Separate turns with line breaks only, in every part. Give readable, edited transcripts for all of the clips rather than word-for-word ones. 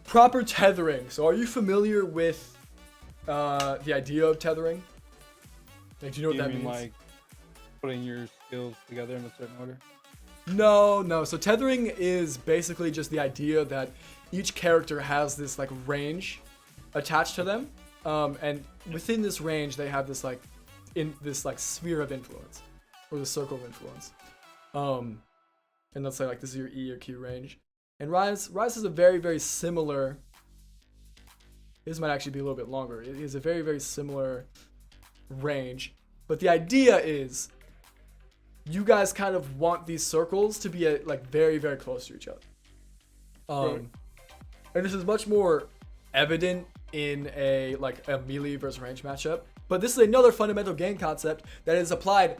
proper tethering. So are you familiar with the idea of tethering? Like, do you know what that means?
Like putting your skills together in a certain order?
No. So tethering is basically just the idea that each character has this like range attached to them, and within this range they have this like sphere of influence, or the circle of influence. And let's say like this is your E or Q range, and Rise is a very, very similar. This might actually be a little bit longer. It is a very, very similar range, but the idea is you guys kind of want these circles to be like very, very close to each other.
Right.
And this is much more evident in a melee versus range matchup. But this is another fundamental game concept that is applied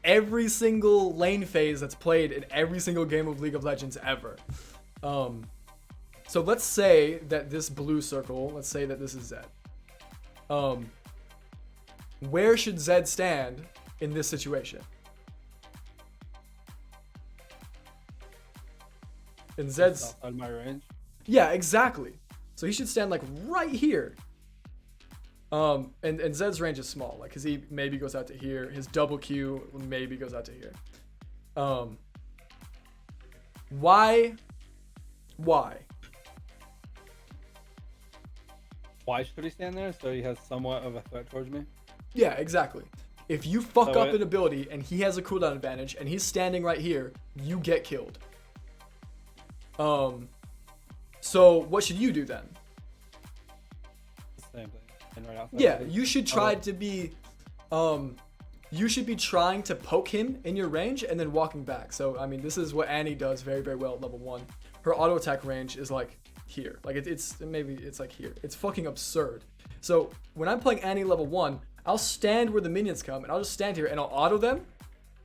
every single lane phase that's played in every single game of League of Legends ever. So let's say that this blue circle, let's say that this is Zed. Where should Zed stand in this situation? In Zed's
outside my range.
Yeah, exactly. So he should stand like right here. And Zed's range is small, like, cause he maybe goes out to here. His double Q maybe goes out to here. Why?
Why should he stand there? So he has somewhat of a threat towards me?
Yeah, exactly. If you fuck up an ability and he has a cooldown advantage and he's standing right here, you get killed. So what should you do then?
Same thing. And right outside.
Yeah, you should try to be, you should be trying to poke him in your range and then walking back. So, I mean, this is what Annie does very, very well at level 1. Her auto attack range is like here. Like it's like here. It's fucking absurd. So when I'm playing Annie level 1, I'll stand where the minions come and I'll just stand here and I'll auto them,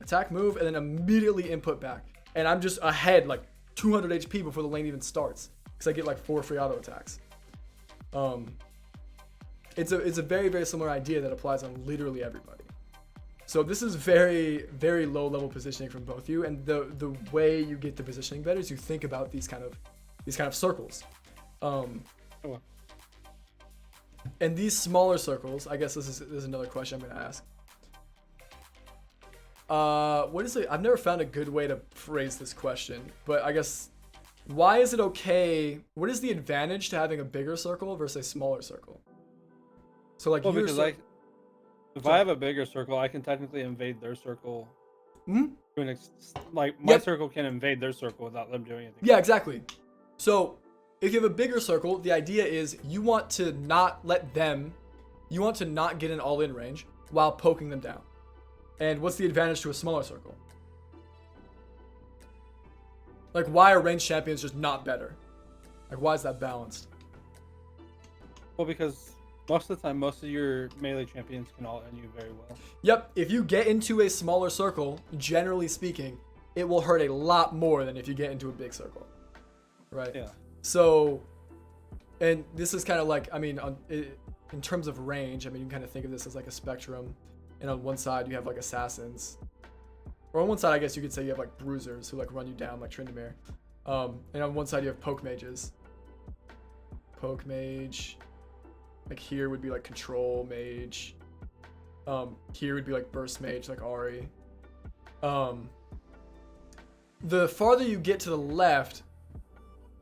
attack, move, and then immediately input back. And I'm just ahead like 200 HP before the lane even starts because I get like 4 free auto attacks. It's a very, very similar idea that applies on literally everybody. So this is very, very low level positioning from both you, and the way you get the positioning better is you think about these kind of circles. And these smaller circles, I guess this is another question I'm gonna ask. What is it? I've never found a good way to phrase this question, but I guess, why is it okay? What is the advantage to having a bigger circle versus a smaller circle? So like,
if I have a bigger circle, I can technically invade their circle.
Mm-hmm.
My circle can invade their circle without them doing anything.
Yeah, exactly. So if you have a bigger circle, the idea is you want to not get an all-in range while poking them down. And what's the advantage to a smaller circle? Like, why are ranged champions just not better? Like, why is that balanced?
Well, because most of the time, most of your melee champions can all end you very well.
Yep, if you get into a smaller circle, generally speaking, it will hurt a lot more than if you get into a big circle. Right?
Yeah.
So, and this is kind of like, I mean, in terms of range, I mean, you can kind of think of this as like a spectrum. And on one side, you have like assassins. Or on one side, I guess you could say you have like bruisers who like run you down like Tryndamere. And on one side, you have poke mages. Poke mage. Like here would be like control mage. Here would be like burst mage, like Ahri. The farther you get to the left,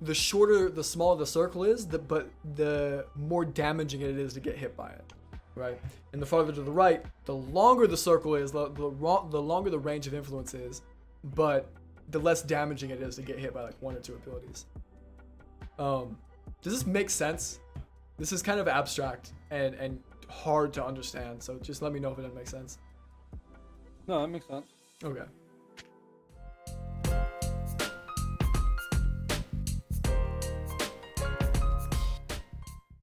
the smaller the circle is, but the more damaging it is to get hit by it, right? And the farther to the right, the longer the circle is, the longer the range of influence is, but the less damaging it is to get hit by like 1 or 2 abilities. Does this make sense? This is kind of abstract and hard to understand, so just let me know if it doesn't make sense.
No, that makes sense.
Okay.